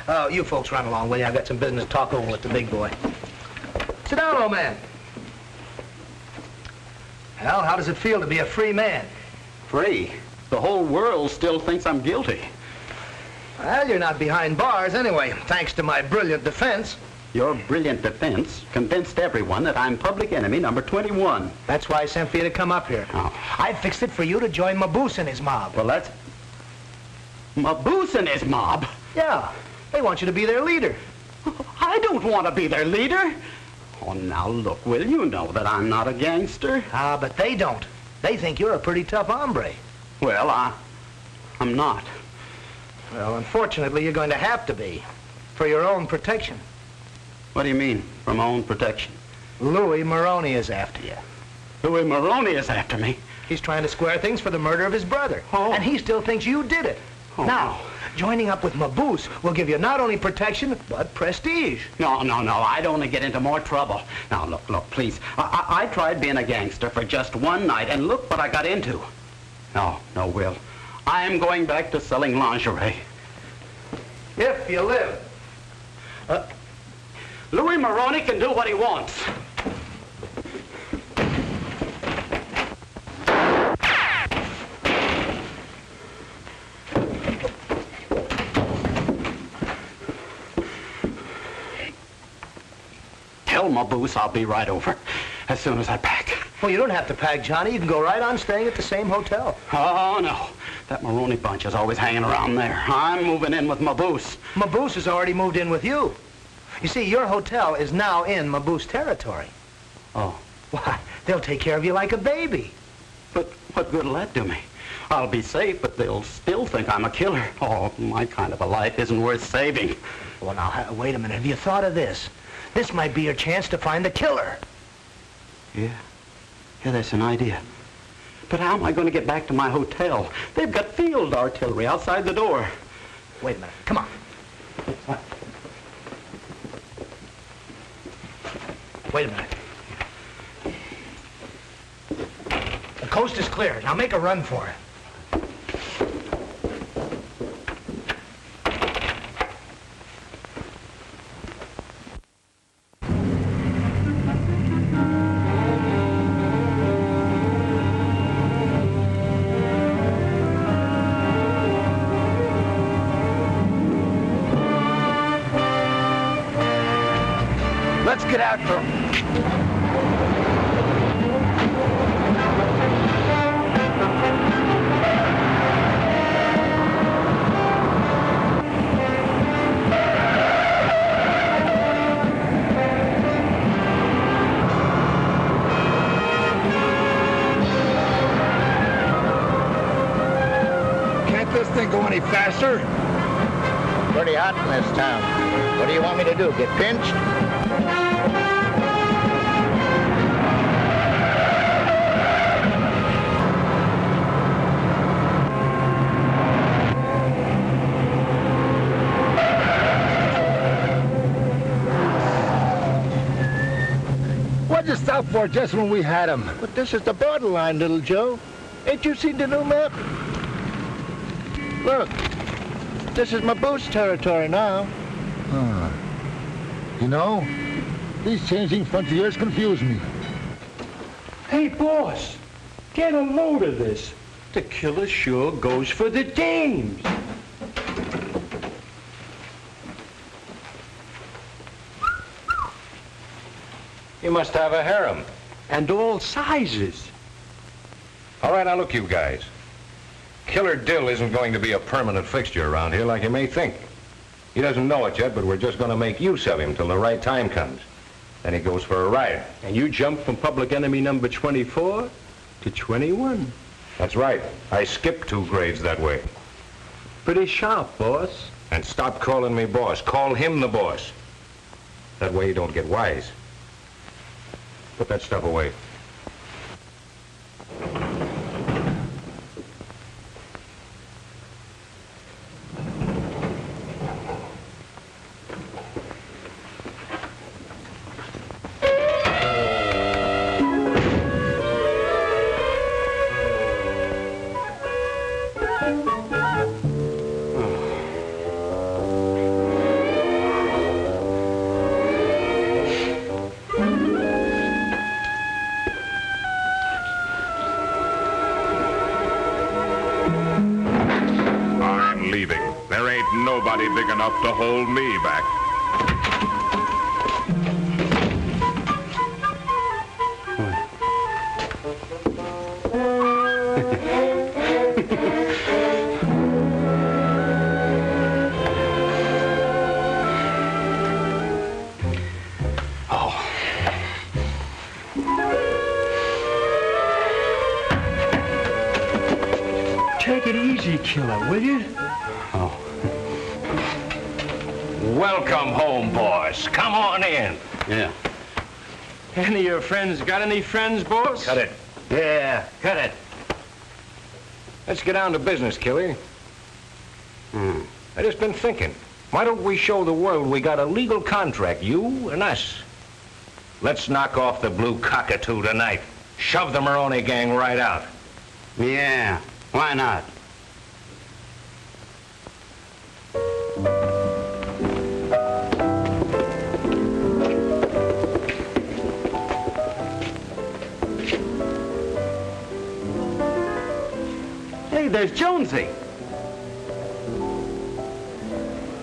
Oh, you folks run along, will you? I've got some business to talk over with the big boy. Sit down, old man. Well, how does it feel to be a free man? Free? The whole world still thinks I'm guilty. Well, you're not behind bars anyway, thanks to my brilliant defense. Your brilliant defense convinced everyone that I'm public enemy number 21. That's why I sent for you to come up here. Oh. I fixed it for you to join Maboose and his mob. Well, that's... Maboose and his mob? Yeah. They want you to be their leader. I don't want to be their leader. Oh, now look, Will, you know that I'm not a gangster. Ah, but they don't. They think you're a pretty tough hombre. Well, I'm not. Well, unfortunately, you're going to have to be. For your own protection. What do you mean, for my own protection? Louis Maroney is after you. Louis Maroney is after me? He's trying to square things for the murder of his brother. Oh. And he still thinks you did it. Oh. Now, joining up with Maboose will give you not only protection, but prestige. No, I'd only get into more trouble. Now, look, please. I tried being a gangster for just one night, and look what I got into. No, Will. I'm going back to selling lingerie. If you live. Louis Maroney can do what he wants. Tell Maboose I'll be right over as soon as I pack. Well, you don't have to pack, Johnny. You can go right on staying at the same hotel. Oh, no. That Maroney bunch is always hanging around there. I'm moving in with Maboose. Maboose has already moved in with you. You see, your hotel is now in Maboose territory. Oh. Why, They'll take care of you like a baby. But what good'll that do me? I'll be safe, but they'll still think I'm a killer. Oh, my kind of a life isn't worth saving. Well, now, wait a minute. Have you thought of this? This might be your chance to find the killer. Yeah, that's an idea. But how am I going to get back to my hotel? They've got field artillery outside the door. Wait a minute. Come on. Wait a minute. The coast is clear. Now make a run for it. Let's get after him. Can't this thing go any faster? Pretty hot in this town. What do you want me to do, get pinched? What'd you stop for just when we had him? But this is the borderline, little Joe. Ain't you seen the new map? Look, this is my boat's territory now. You know, these changing frontiers confuse me. Hey, boss, get a load of this. The killer sure goes for the dames. You must have a harem. And all sizes. All right, now look, you guys. Killer Dill isn't going to be a permanent fixture around here like you may think. He doesn't know it yet, but we're just going to make use of him till the right time comes. Then he goes for a ride. And you jump from public enemy number 24 to 21. That's right. I skipped 2 grades that way. Pretty sharp, boss. And stop calling me boss. Call him the boss. That way you don't get wise. Put that stuff away. There ain't nobody big enough to hold me back. Take it easy, killer, will you? Welcome home, boss. Come on in. Yeah. Any of your friends got any friends, boss? Cut it. Yeah, cut it. Let's get down to business, killer. I just been thinking. Why don't we show the world we got a legal contract, you and us? Let's knock off the blue cockatoo tonight. Shove the Maroney gang right out. Yeah, why not? Hey, there's Jonesy.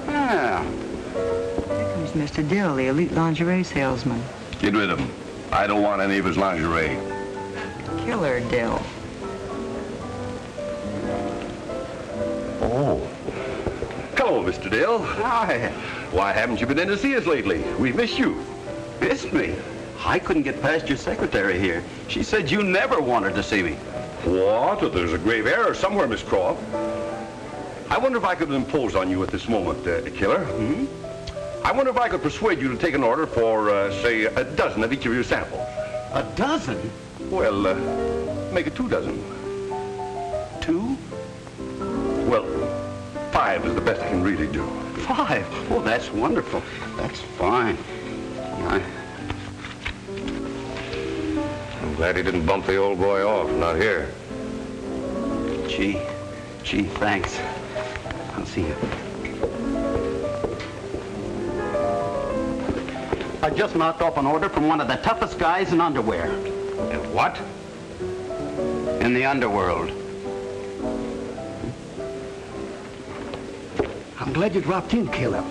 Yeah. Here comes Mr. Dill, the elite lingerie salesman. Get rid of him. I don't want any of his lingerie. Killer Dill. Oh. Hello, Mr. Dill. Hi. Why haven't you been in to see us lately? We've missed you. Missed me? I couldn't get past your secretary here. She said you never wanted to see me. What? There's a grave error somewhere, Miss Croft. I wonder if I could impose on you at this moment, Killer. I wonder if I could persuade you to take an order for, say, a dozen of each of your samples. A dozen? Well, make it 2 dozen. 2? Well, 5 is the best I can really do. 5? Oh, that's wonderful. That's fine. I'm glad he didn't bump the old boy off. Not here. Gee, thanks. I'll see you. I just knocked off an order from one of the toughest guys in underwear. In what? In the underworld. I'm glad you dropped in, Killer.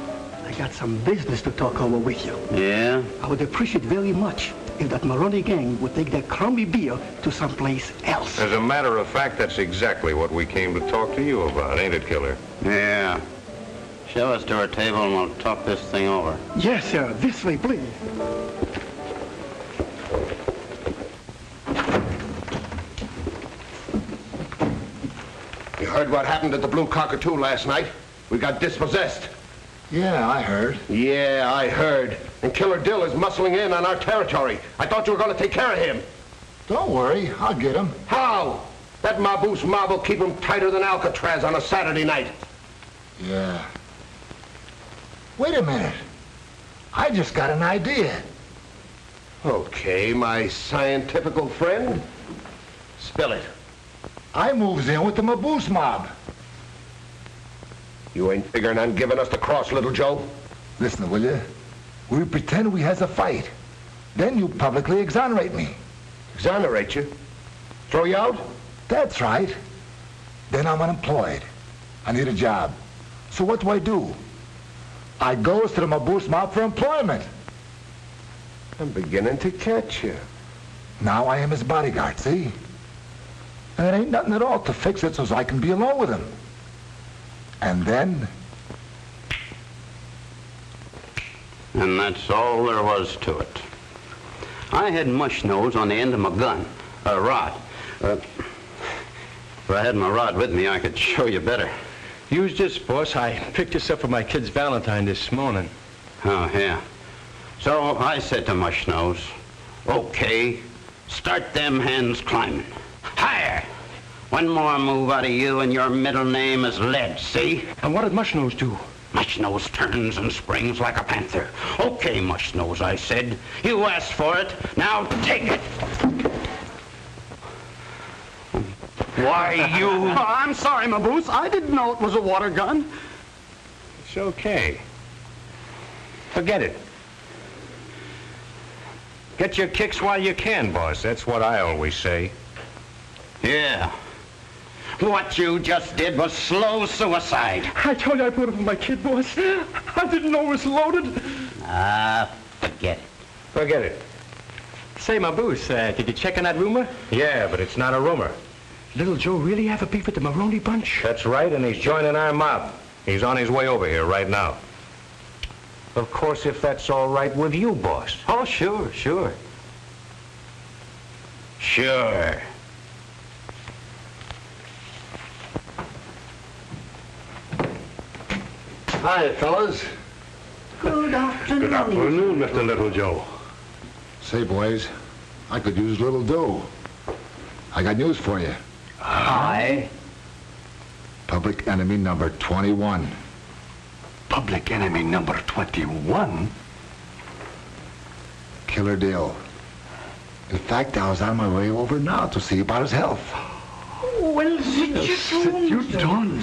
I got some business to talk over with you. Yeah? I would appreciate very much if that Maroney gang would take that crummy beer to someplace else. As a matter of fact, that's exactly what we came to talk to you about, ain't it, Killer? Yeah. Show us to our table and we'll talk this thing over. Yes, sir. This way, please. You heard what happened at the Blue Cockatoo last night? We got dispossessed. Yeah, I heard. Yeah, I heard. And Killer Dill is muscling in on our territory. I thought you were going to take care of him. Don't worry, I'll get him. How? That Maboose mob will keep him tighter than Alcatraz on a Saturday night. Yeah. Wait a minute. I just got an idea. Okay, my scientifical friend. Spill it. I moves in with the Maboose mob. You ain't figuring on giving us the cross, little Joe? Listen, will you? We pretend we has a fight. Then you publicly exonerate me. Exonerate you? Throw you out? That's right. Then I'm unemployed. I need a job. So what do? I goes to the Maboose mob for employment. I'm beginning to catch you. Now I am his bodyguard, see? And it ain't nothing at all to fix it so I can be alone with him. And then... And that's all there was to it. I had mush nose on the end of my gun, a rod. If I had my rod with me, I could show you better. Use this, boss. I picked this up for my kid's Valentine this morning. Oh, yeah. So I said to Mush Nose, okay, start them hands climbing. Higher! One more move out of you and your middle name is Lead, see? And what did Mush Nose do? Mush Nose turns and springs like a panther. Okay, Mush Nose, I said. You asked for it. Now take it. Why, you... Oh, I'm sorry, Maboose. I didn't know it was a water gun. It's okay. Forget it. Get your kicks while you can, boss. That's what I always say. Yeah. What you just did was slow suicide. I told you I put it for my kid, boss. I didn't know it was loaded. Forget it. Forget it. Say, Maboose, did you check on that rumor? Yeah, but it's not a rumor. Little Joe really have a beef with the Maroney bunch? That's right, and he's joining our mob. He's on his way over here right now. Of course, if that's all right with you, boss. Oh, sure. Sure. Hi, fellas. Good afternoon. Good afternoon, Mr. Little Joe. Say, boys, I could use a little dough. I got news for you. Hi. Public enemy number 21. Public enemy number 21? Killer Dill. In fact, I was on my way over now to see about his health. Well, sit you down.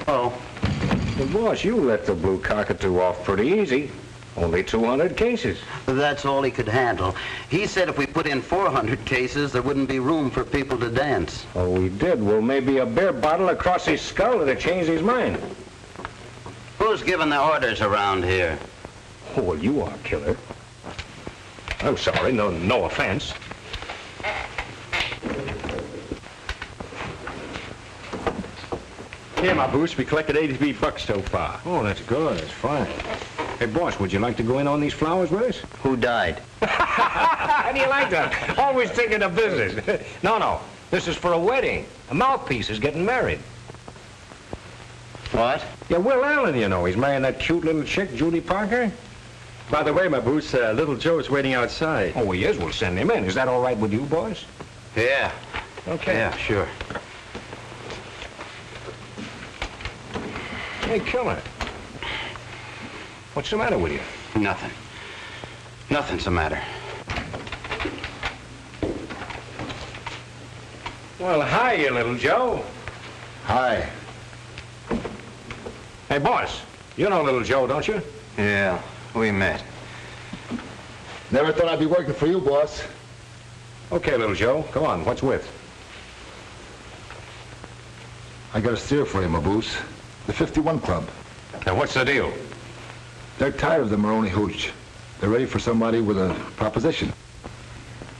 Oh. Well, boss, you let the Blue Cockatoo off pretty easy. Only 200 cases. That's all he could handle. He said if we put in 400 cases, there wouldn't be room for people to dance. Oh, we did. Well, maybe a beer bottle across his skull would have changed his mind. Who's giving the orders around here? Oh, well, you are, Killer. I'm sorry. No offense. Here, my boost. We collected 83 bucks so far. Oh, that's good. That's fine. Hey, boss, would you like to go in on these flowers with us? Who died? How do you like that? Always thinking of business. No. This is for a wedding. A mouthpiece is getting married. What? Yeah, Will Allen, you know. He's marrying that cute little chick, Judy Parker. By the way, my boots, little Joe's waiting outside. Oh, he is. We'll send him in. Is that all right with you, boys? Yeah. Okay. Yeah, sure. Hey, Killer. What's the matter with you? Nothing. Nothing's the matter. Well, hi, you little Joe. Hi. Hey, boss. You know little Joe, don't you? Yeah, we met. Never thought I'd be working for you, boss. Okay, little Joe. Come on. What's with? I got a steer for you, Maboose. The 51 Club. Now, what's the deal? They're tired of the Maroney hooch. They're ready for somebody with a proposition.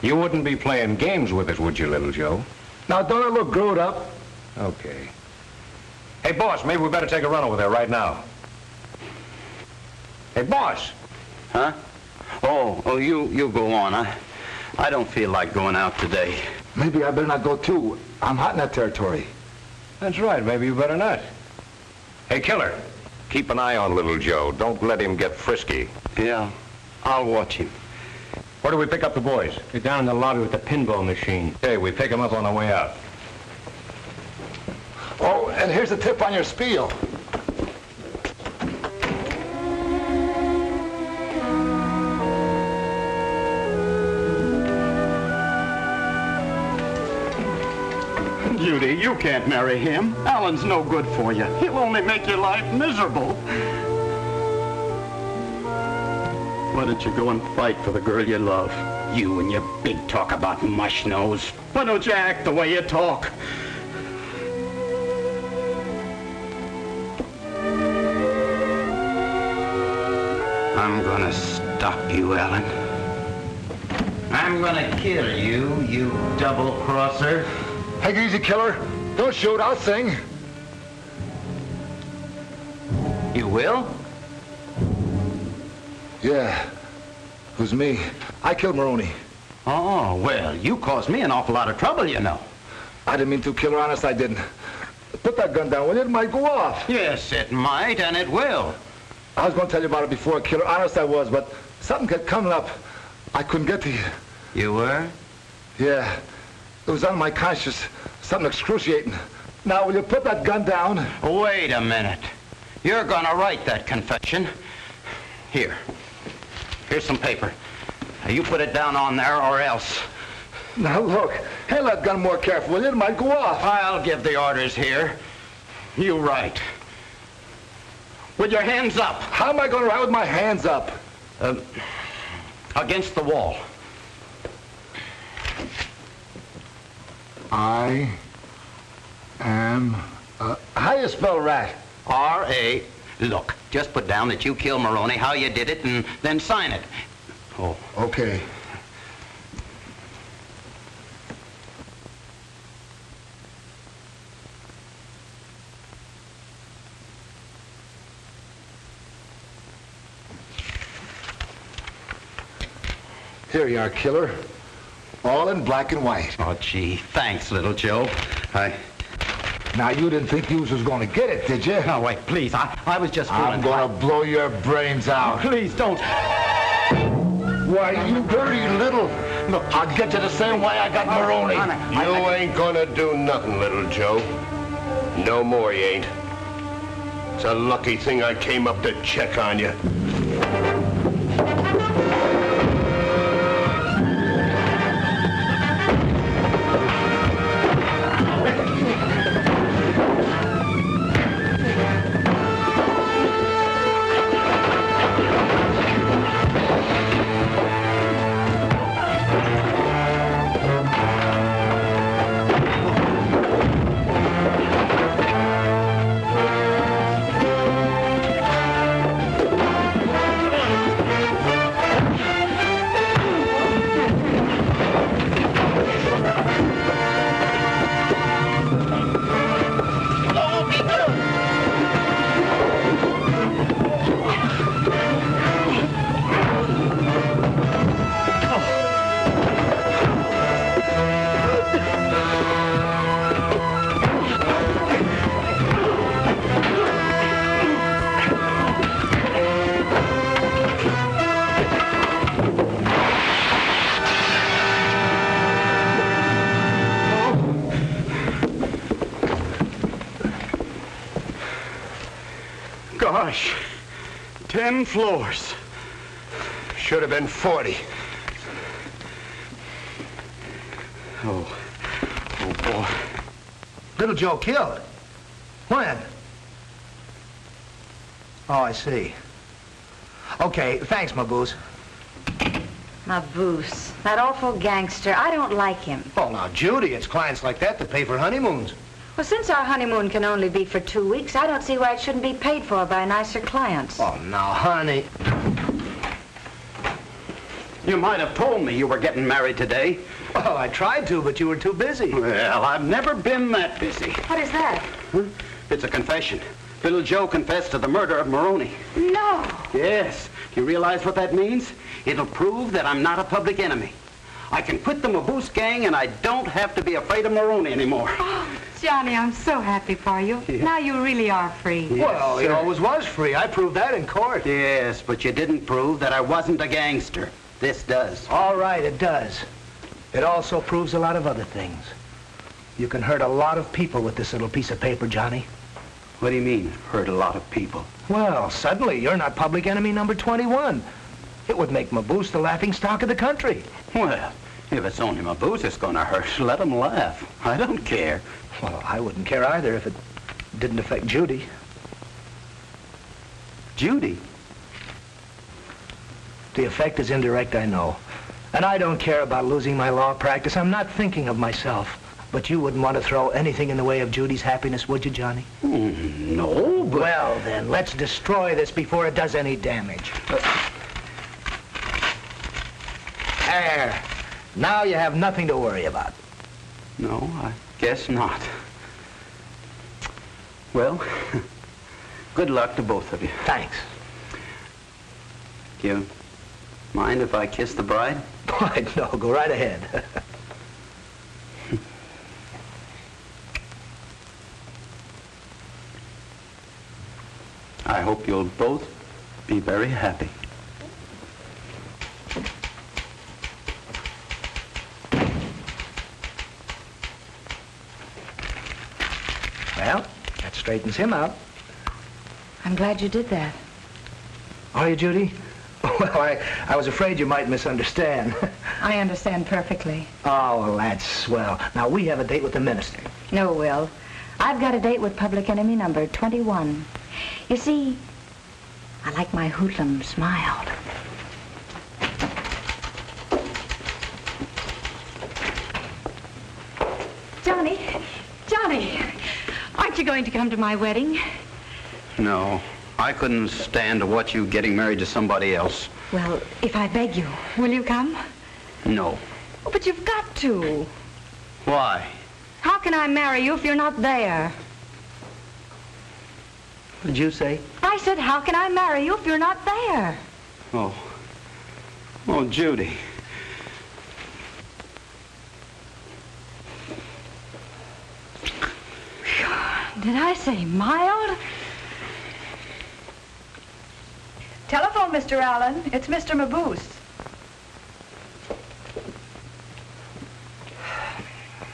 You wouldn't be playing games with us, would you, little Joe? Now, don't I look growed up? Okay. Hey, boss, maybe we better take a run over there right now. Hey, boss. Huh? Oh, you go on. I don't feel like going out today. Maybe I better not go, too. I'm hot in that territory. That's right. Maybe you better not. Hey, Killer, keep an eye on little Joe. Don't let him get frisky. Yeah, I'll watch him. Where do we pick up the boys? They're down in the lobby with the pinball machine. Hey, we pick them up on the way out. Oh, and here's a tip on your spiel. Judy, you can't marry him. Alan's no good for you. He'll only make your life miserable. Why don't you go and fight for the girl you love? You and your big talk about mush nose. Why don't you act the way you talk? I'm gonna stop you, Alan. I'm gonna kill you, you double-crosser. Take it easy, Killer. Don't shoot, I'll sing. You will? Yeah, it was me. I killed Maroney. Oh, well, you caused me an awful lot of trouble, you know. I didn't mean to, Killer. Honest, I didn't. Put that gun down, will you? It might go off. Yes, it might, and it will. I was going to tell you about it before, Killer. Honest, I was, but something kept coming up. I couldn't get to you. You were? Yeah. It was on my conscience. Something excruciating. Now, will you put that gun down? Wait a minute. You're gonna write that confession. Here. Here's some paper. Now, you put it down on there or else. Now, look. Handle that gun more careful, will you? It might go off. I'll give the orders here. You write. With your hands up. How am I going to write with my hands up? Against the wall. I am... how do you spell rat? R-A. Look, just put down that you killed Maroney, how you did it, and then sign it. Oh. Okay. Here you are, Killer. All in black and white. Oh, gee, thanks, little Joe. Now, you didn't think you was going to get it, did you? No, wait, please. I was just fooling. I'm going to blow your brains out. Please, don't. Why, you dirty little... Look, I'll get you the same way I got Maroney. You ain't gonna do nothing, little Joe. No more, you ain't. It's a lucky thing I came up to check on you. gosh. 10 floors. Should have been 40. Oh, boy. Little Joe killed? When? Oh, I see. Okay, thanks, Maboose. Maboose, that awful gangster. I don't like him. Oh, now, Judy, it's clients like that that pay for honeymoons. Well, since our honeymoon can only be for 2 weeks, I don't see why it shouldn't be paid for by nicer clients. Oh, now, honey. You might have told me you were getting married today. Well, I tried to, but you were too busy. Well, I've never been that busy. What is that? It's a confession. Little Joe confessed to the murder of Maroney. No. Yes. Do you realize what that means? It'll prove that I'm not a public enemy. I can quit the Maboose gang, and I don't have to be afraid of Maroney anymore. Oh, Johnny, I'm so happy for you. Yeah. Now you really are free. Yes, Well, he sir. always was free. I proved that in court. Yes, but you didn't prove that I wasn't a gangster. This does. All right, it does. It also proves a lot of other things. You can hurt a lot of people with this little piece of paper, Johnny. What do you mean, hurt a lot of people? Well, suddenly you're not public enemy number 21. It would make Maboose the laughing stock of the country. Well, if it's only Maboose that's gonna hurt, let him laugh. I don't care. Well, I wouldn't care either if it didn't affect Judy. Judy? The effect is indirect, I know. And I don't care about losing my law practice. I'm not thinking of myself. But you wouldn't want to throw anything in the way of Judy's happiness, would you, Johnny? No, but... Well, then, let's destroy this before it does any damage. There. Now you have nothing to worry about. No, I guess not. Well, good luck to both of you. Thanks. Do you mind if I kiss the bride? Why, no, go right ahead. I hope you'll both be very happy. Well, that straightens him out. I'm glad you did that. Are you, Judy? Well, I was afraid you might misunderstand. I understand perfectly. Oh, well, that's swell. Now, we have a date with the minister. No, Will. I've got a date with public enemy number 21. You see, I like my hoodlum smiled. Johnny, aren't you going to come to my wedding? No, I couldn't stand to watch you getting married to somebody else. Well, if I beg you, will you come? No. Oh, but you've got to. Why? How can I marry you if you're not there? What did you say? I said, how can I marry you if you're not there? Oh. Oh, Judy. Did I say mild? Telephone, Mr. Allen. It's Mr. Maboose.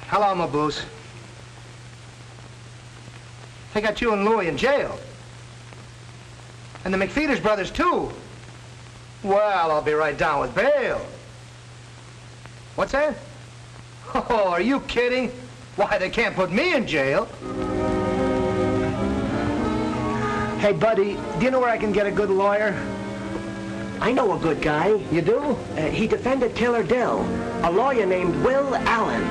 Hello, Maboose. They got you and Louie in jail. And the McFeeters brothers, too. Well, I'll be right down with bail. What's that? Oh, are you kidding? Why, they can't put me in jail. Hey, buddy, do you know where I can get a good lawyer? I know a good guy. You do? He defended Killer Dill, a lawyer named Will Allen.